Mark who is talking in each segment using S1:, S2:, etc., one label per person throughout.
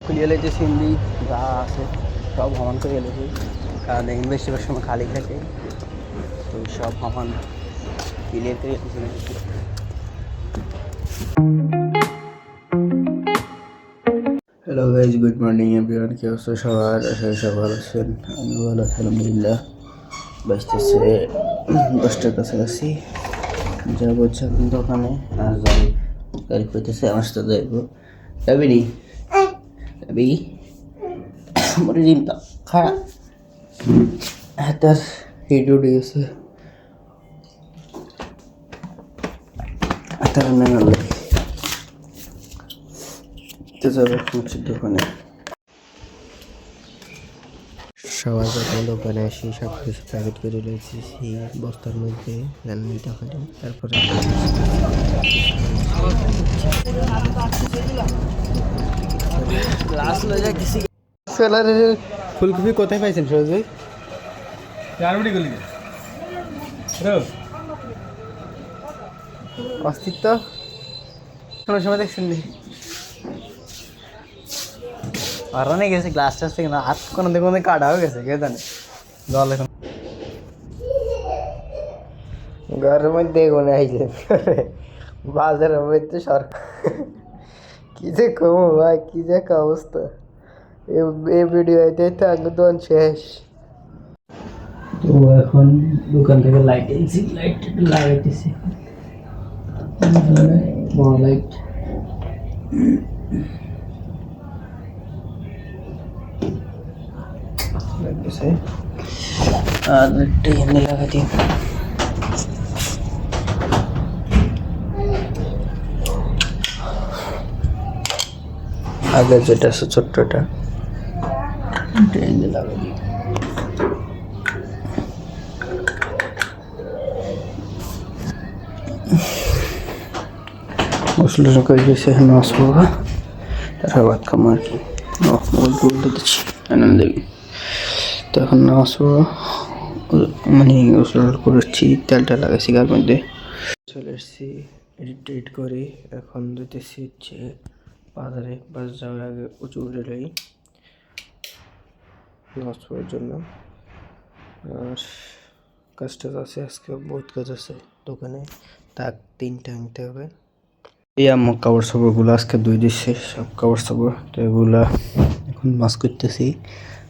S1: খুলিয়ে লেছি সিন্দি যা আছে সব ভ্রমণ করে এলেছি, কারণ ইনভেস্টিগেশনের সময় খালি থাকে, তো সব ভ্রমণ ক্লিয়ার করে এলেছি। Hello guys, good morning everyone. কি অবস্থা সবার? আশা করি সব ভালো আছেন। আমি ভালো আছি আলহামদুলিল্লাহ। বাঁচতেছে 10টার কাছাকাছি যাবো হচ্ছে এখন দোকানে। আর যাই গাড়ি করতেছে, আমার সাথে যাইবো। যাবি নি? যাবি? মরে জিমটা খারাপ হাতার হিট উঠে গেছে, হাতার নাগাল যাবে হচ্ছে দোকানে। সবার প্রথমে দোকানে এসে সব কিছু প্যাকেট করে রয়েছি বস্তার মধ্যে, মিঠা খালি। তারপরে ফুলকপি কোথায় পাইছেন সরোজ ভাই? অস্তিত্ব কোনো সময় দেখছেন নি? আরানে গেছে গ্লাস টাস থেকে না, হাত কোনো দেখুন কাটা হয়ে গেছে, কে জানে। জল এখন ঘরের মধ্যে এগোনে আইছে বাজারের মধ্যে সরকার কি যে কমো ভাই, কি যে একটা অবস্থা। এই ভিডিও আইতে আইতে আগে দোকান শেষ। তো এখন দোকান থেকে লাইট এনেছি, লাইট লাগাইতেছি, বড় লাইট। আর একটা এনে লাগাই দিই। আগে যেটা আছে ছোট্টটা এনে লাগাই দিই। মশলা করে দিয়েছে, এখন আসবো তারপর ভাত খাবো আর কি। বলতে দিচ্ছি আনন্দ। তো এখন আসবো, মানে গোসল করেছি, তেলটা লাগাইছি গার মধ্যে, চলে এসেছি এডিট করে। এখন দিতেছি হচ্ছে বাজারে, বাজার যাওয়ার আগে উঁচু উঠে রই নাচবার জন্য। আর কাজটা আছে আজকে, বহুত কাজ আছে দোকানে, তাক 3টা আনতে হবে। এই আমার কাপড় সাপড়গুলো আজকে ধুই দিচ্ছে, সব কাপড় সাপড়, তো এগুলা এখন মাছ করতেছি।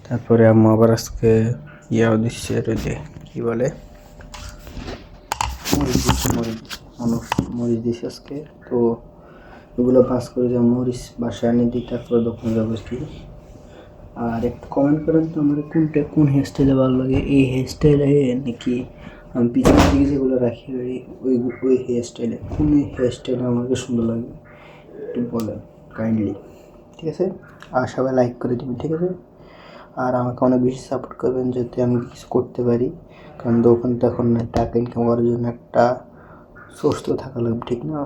S1: তারপরে আম্মা আবার আজকে ইয়াও দিচ্ছে, রোদে কি বলে মরিচ দিচ্ছে আজকে। তো এগুলো পাস করে যাবো, মরিচ বাসায় এনে দিই, তারপরে দোকানে যাবো কি। আর একটু কমেন্ট করেন তো আমার কোন হেয়ার স্টাইলে ভালো লাগে, এই হেয়ার স্টাইলে নাকি আমি পিছনের দিকে যেগুলো রাখি ওই হেয়ার স্টাইলে, কোন হেয়ার স্টাইলে আমাকে সুন্দর লাগে একটু বলেন কাইন্ডলি, ঠিক আছে? আর সবাই লাইক করে দিবেন, ঠিক আছে? আর আমাকে অনেক বেশি সাপোর্ট করবেন যাতে আমি কিছু করতে পারি, কারণ দোকান তো এখন টাকা ইনকাম করার জন্য একটা সোর্স তো থাকা লাগবে, ঠিক না?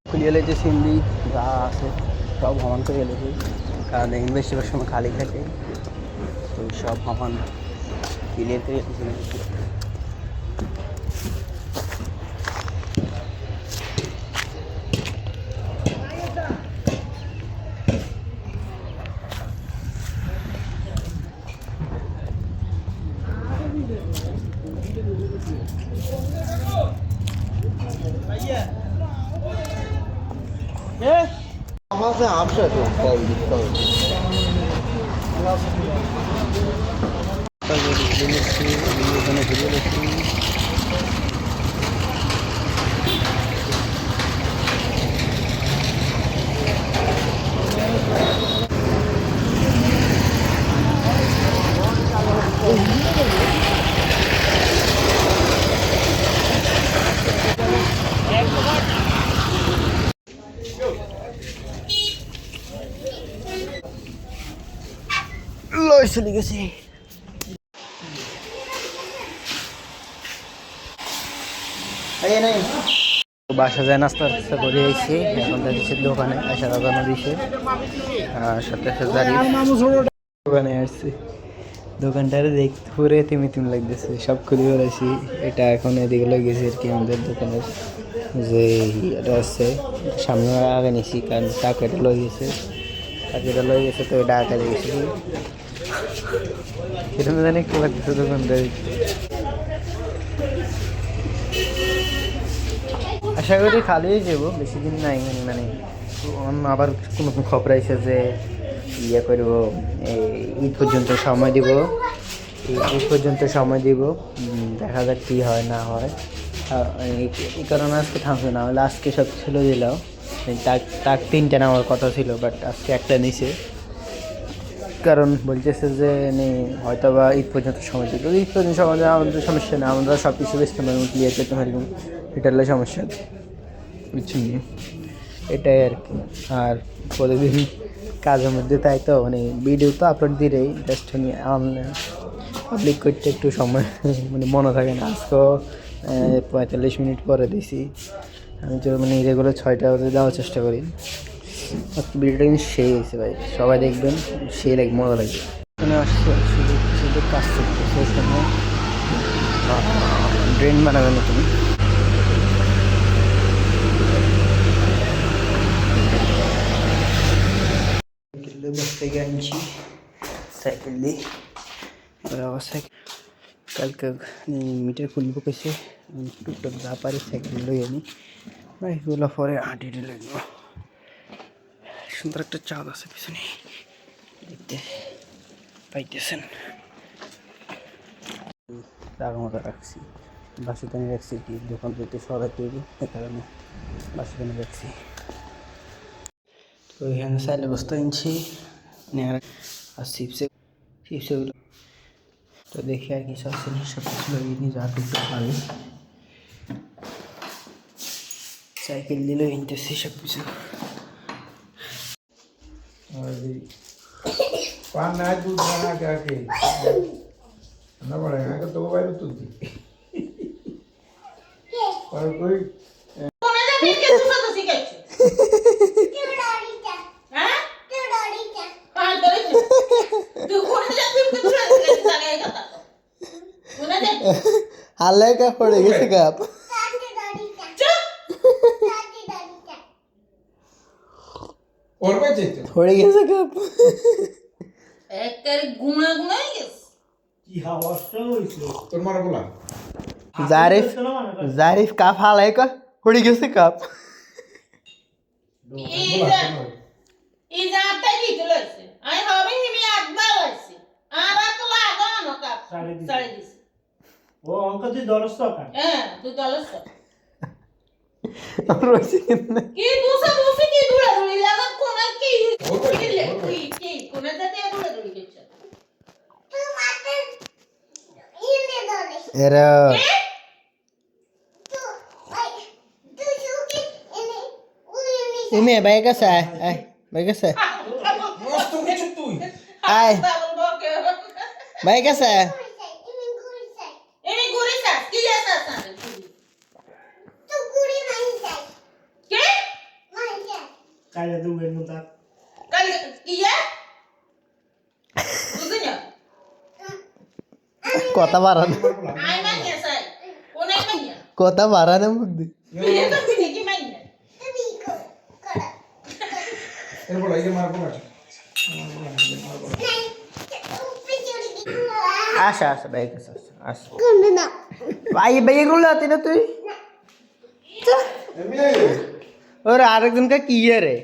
S1: খুলিয়ে লেছি সিন্দি যা আছে সব ভ্রমণ করে এলেছি, কারণ ইনভেস্টিগেশনের সময় খালি থাকে, তো সব ভ্রমণ ক্লিয়ার করে এলেছি। আমাকে আপসা তো কল দিতে হবে। চলে গেছে। বাসা যায় নাস্তা টাস্তা করে এসেছি, এখন যাচ্ছি দোকানে, আসা দোকানে দিছে। আর সাথে সাথে দোকানে আসছি, দোকানটারে দেখতে পুরে তিমি লাগতেছে, সব খুলে বেড়াইছি। এটা এখন এদিকে লই গেছি আর কি আমাদের দোকানের যে এটা আছে সামনে আগে নিছি কারণ টাকাটা লই গেছে তো এটা আগে গেছি এটা জানি কি লাগছে দোকানদার আশা করি খালি হয়ে যাবো বেশি দিন নাই মানে অন্য আবার কোনো খবর আইছে যে ইয়ে করবো ঈদ পর্যন্ত সময় দিব দেখা যাক কী হয় না হয় এই কারণে আজকে থামছে না হলে আজকে সব ছিল দিলাম তাক 3টে নেওয়ার কথা ছিল বাট আজকে একটা নিছে কারণ বলতেছে যে হয়তো বা ঈদ পর্যন্ত সময় দিল ঈদ পর্যন্ত সময় দেওয়া আমাদের সমস্যা না আমরা সব কিছু বেচতে পারবো ক্লিয়ার করতে পারবো এটা হলে সমস্যা বুঝছেন এটাই আর কি আর প্রতিদিন কাজের মধ্যে তাই তো মানে ভিডিও তো আপলোড দিলেই জাস্ট পাবলিক করতে একটু সময় মানে মনে থাকে না আজকেও 45 মিনিট পরে দিছি আমি তো মানে রেগুলার 6টা বাজে দেওয়ার চেষ্টা করি ভিডিওটা কিন্তু সেই হয়েছে ভাই সবাই দেখবেন সেই লাগে মজা লাগবে এখানে আসছে শুধু কাজ করতেছে এখানে ড্রেন বানাবে নতুন बस থেকে আনছি সাইকেল দিয়ে আবার সাইকেল কালকে মিটার খুলবো কেসে টুকটাক যা পারি সাইকেল লই আনি বাইকগুলো পরে হাঁটিতে লাগবো সুন্দর একটা চাঁদ আছে পিছনে দেখতে পাইতেছেন রাখার মতো রাখছি বাসে টানে রাখছি কি দোকান থেকে সরাই তৈরি এ কারণে বাসে টানে রাখছি তো এখানে সাইলে বস্তা আনছি আর চিপসেগুলো তো দেখি আর কি সব কিছু লাগিয়ে নিয়ে যা কিছু পারি সাইকেল দিলেও কিনতেছি সব কিছু হালে का पड़े गए आप
S2: और बचे
S1: थोड़े कैसे आप
S3: एक तेरे गुना गुना ही किस
S2: কি হাওয়াটা হইছে তোর মারা বলা
S1: जारिफ का हाल है का थोड़ी कैसे काप
S3: इजा आता की तुलसे आई হবে হিমি আটবা হইছে আর তো লাগানো কা সাড়ে দিস
S2: ও অঙ্ক তুই দরস টাকা
S3: হ্যাঁ তুই দলস
S1: रोसी कितने
S3: কি দুসা কি দুলা দুলি লাগা কোনা কি কি কোনা দাতে দুলা দুলি কেছ তুই মাতে ইনে দলে
S1: एरा इमे भाई कैसा है भाई कैसा है
S2: মস্ত কিছু তুই
S1: आय भाई कैसा है
S3: এনে গুরিসা কি জাসা সামনে তো গুরি নাই যাই কে নাই যাই
S2: কালে তুমি মুতা
S3: কাল কি ya বুঝিনা
S1: कोता बारा
S3: আই মাইয়া সাই কোনাই মাইয়া
S1: कोता बारा ना मुद्दे
S3: বিয়ে তো কি কি মাইয়া
S2: এর বলা এই মার বলা
S1: आशा आशा भाई कैसा आशा भाई भाई को लाते ना तू
S2: এমনি
S1: और आरेक दिन का की है रे